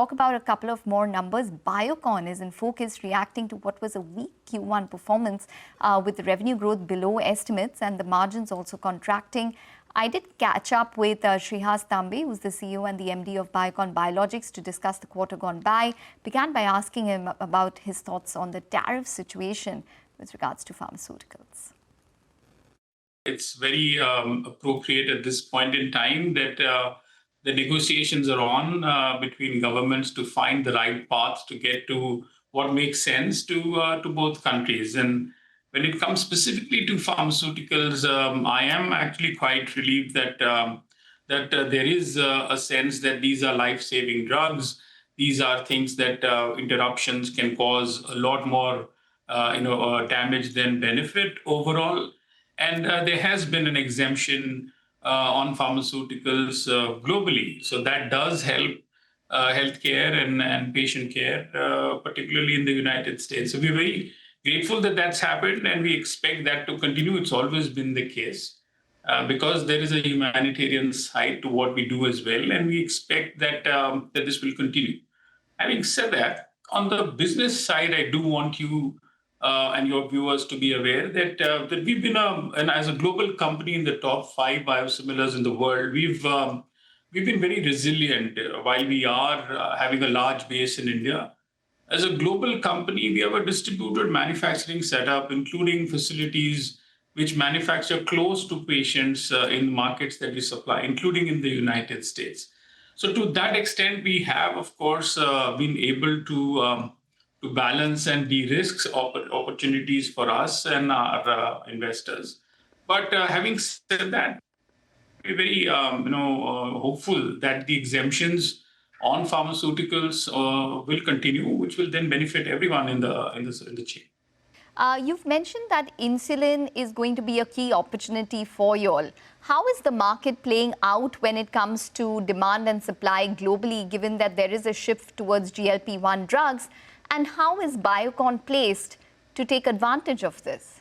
talk about a couple of more numbers. Biocon is in focus, reacting to what was a weak Q1 performance with the revenue growth below estimates and the margins also contracting. I did catch up with Shreehas Tambe, who's the CEO and the MD of Biocon Biologics, to discuss the quarter gone by. Began by asking him about his thoughts on the tariff situation with regards to pharmaceuticals. It's very appropriate at this point in time that the negotiations are on between governments to find the right path to get to what makes sense to both countries. And when it comes specifically to pharmaceuticals, I am actually quite relieved that there is a sense that these are life-saving drugs. These are things that interruptions can cause a lot more damage than benefit overall. And there has been an exemption on pharmaceuticals globally. So that does help healthcare and patient care, particularly in the United States. So we're very grateful that that's happened, and we expect that to continue. It's always been the case because there is a humanitarian side to what we do as well, and we expect that that this will continue. Having said that, on the business side, I do want you and your viewers to be aware that that we've been, and as a global company in the top 5 biosimilars in the world, we've been very resilient while we are having a large base in India. As a global company, we have a distributed manufacturing setup, including facilities which manufacture close to patients in markets that we supply, including in the United States. So to that extent, we have, of course, been able to balance and de-risk opportunities for us and our investors. But having said that, we're very hopeful that the exemptions on pharmaceuticals will continue, which will then benefit everyone in the chain. You've mentioned that insulin is going to be a key opportunity for you all. How is the market playing out when it comes to demand and supply globally, given that there is a shift towards GLP-1 drugs? And how is Biocon placed to take advantage of this?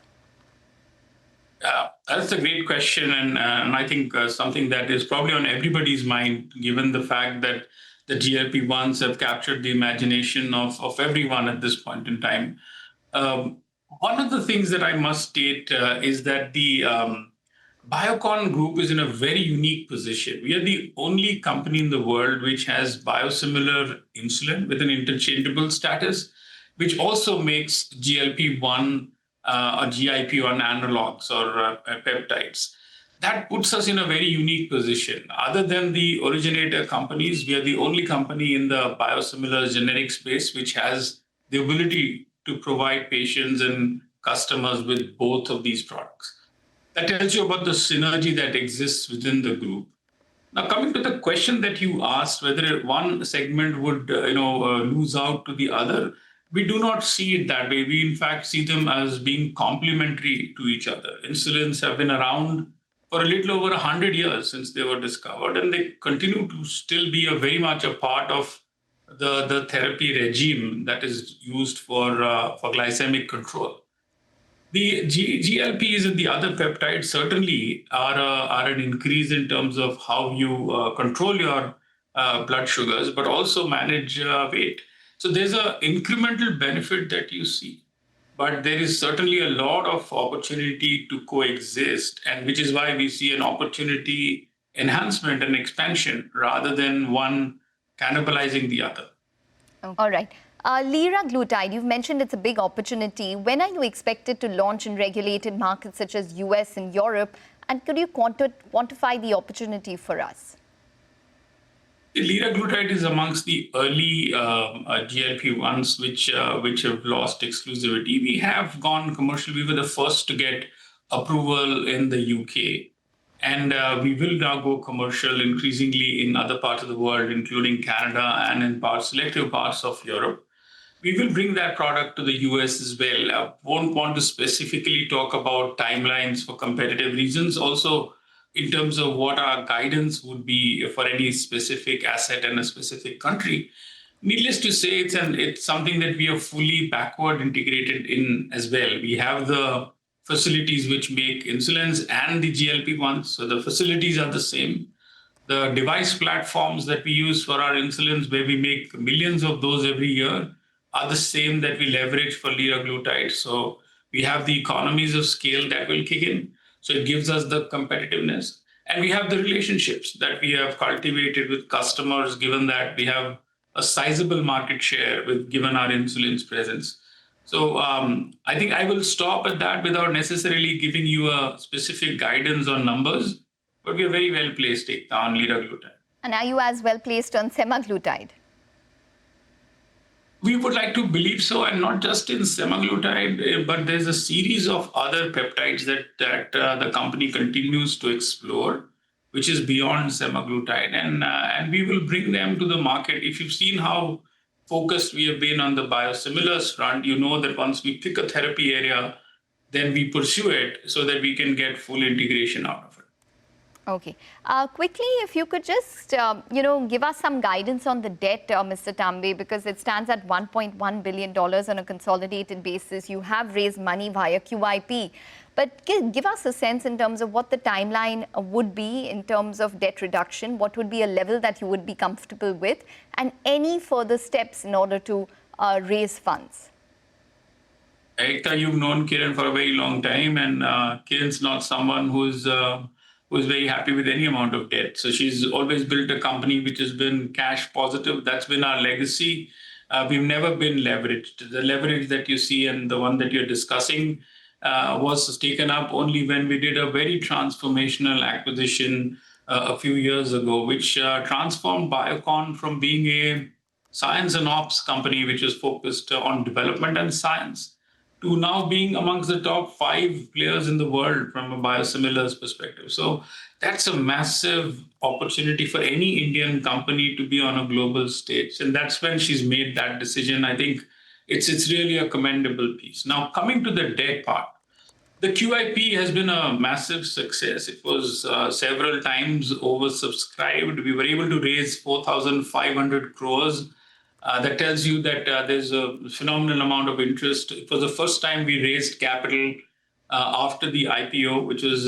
That's a great question, and I think something that is probably on everybody's mind, given the fact that the GLP-1s have captured the imagination of everyone at this point in time. One of the things that I must state is that the Biocon Group is in a very unique position. We are the only company in the world which has biosimilar insulin with an interchangeable status, which also makes GLP-1 or GIP-1 analogs or peptides. That puts us in a very unique position. Other than the originator companies, we are the only company in the biosimilar generic space which has the ability to provide patients and customers with both of these products. That tells you about the synergy that exists within the group. Now, coming to the question that you asked, whether one segment would lose out to the other, we do not see it that way. We, in fact, see them as being complementary to each other. Insulins have been around for a little over 100 years since they were discovered, and they continue to still be very much a part of the therapy regime that is used for glycemic control. The GLPs and the other peptides certainly are an increase in terms of how you control your blood sugars, but also manage weight. So there's an incremental benefit that you see. But there is certainly a lot of opportunity to coexist, and which is why we see an opportunity enhancement and expansion rather than one cannibalizing the other. All right. Liraglutide, you've mentioned it's a big opportunity. When are you expected to launch in regulated markets such as US and Europe? And could you quantify the opportunity for us? Liraglutide is amongst the early GLP-1s which have lost exclusivity. We have gone commercial. We were the first to get approval in the UK. And we will now go commercial increasingly in other parts of the world, including Canada and in selective parts of Europe. We will bring that product to the US as well. I won't want to specifically talk about timelines for competitive reasons. Also, in terms of what our guidance would be for any specific asset in a specific country. Needless to say, it's something that we are fully backward integrated in as well. We have the facilities which make insulins and the GLP-1s, so the facilities are the same. The device platforms that we use for our insulins, where we make millions of those every year, are the same that we leverage for liraglutide. So we have the economies of scale that will kick in. So it gives us the competitiveness. And we have the relationships that we have cultivated with customers, given that we have a sizable market share given our insulin's presence. So I think I will stop at that without necessarily giving you a specific guidance on numbers, but we are very well placed, Ekta, on liraglutide. And are you as well placed on semaglutide? We would like to believe so, and not just in semaglutide, but there's a series of other peptides that the company continues to explore, which is beyond semaglutide, and we will bring them to the market. If you've seen how focused we have been on the biosimilars front, you know that once we pick a therapy area, then we pursue it so that we can get full integration out of it. Okay. Quickly, if you could just, give us some guidance on the debt, Mr. Tambe, because it stands at $1.1 billion on a consolidated basis. You have raised money via QIP. But give us a sense in terms of what the timeline would be in terms of debt reduction, what would be a level that you would be comfortable with, and any further steps in order to raise funds. Ekta, you've known Kiran for a very long time, and Kiran's not someone who's very happy with any amount of debt. So she's always built a company which has been cash positive. That's been our legacy. We've never been leveraged. The leverage that you see and the one that you're discussing was taken up only when we did a very transformational acquisition a few years ago, which transformed Biocon from being a science and ops company, which was focused on development and science, to now being amongst the top 5 players in the world from a biosimilars perspective. So that's a massive opportunity for any Indian company to be on a global stage. And that's when she's made that decision. I think it's really a commendable piece. Now, coming to the debt part, the QIP has been a massive success. It was several times oversubscribed. We were able to raise 4,500 crores. That tells you that there's a phenomenal amount of interest. It was the first time we raised capital after the IPO, which was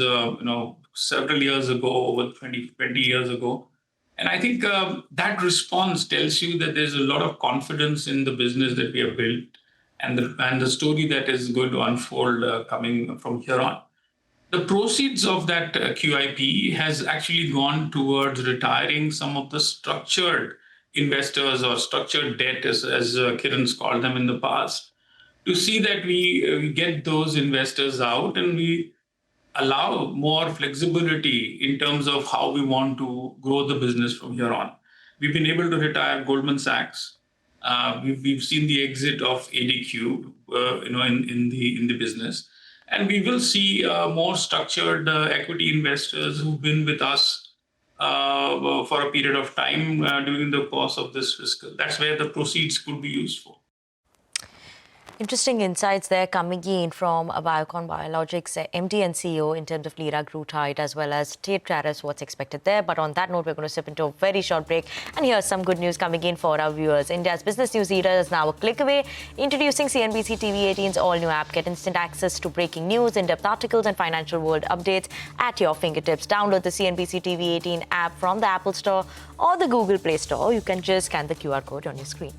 several years ago, over 20 years ago. And I think that response tells you that there's a lot of confidence in the business that we have built and the story that is going to unfold coming from here on. The proceeds of that QIP has actually gone towards retiring some of the structured investors or structured debt, as Kiran's called them in the past, to see that we get those investors out and we allow more flexibility in terms of how we want to grow the business from here on. We've been able to retire Goldman Sachs. We've seen the exit of ADQ, in the business, and we will see more structured equity investors who've been with us for a period of time during the course of this fiscal. That's where the proceeds could be used for. Interesting insights there coming in from Biocon Biologics MD and CEO in terms of liraglutide as well as trade tariffs, what's expected there. But on that note, we're going to step into a very short break. And here's some good news coming in for our viewers. India's business news leader is now a click away. Introducing CNBC-TV18's all-new app. Get instant access to breaking news, in-depth articles and financial world updates at your fingertips. Download the CNBC-TV18 app from the Apple Store or the Google Play Store. You can just scan the QR code on your screen.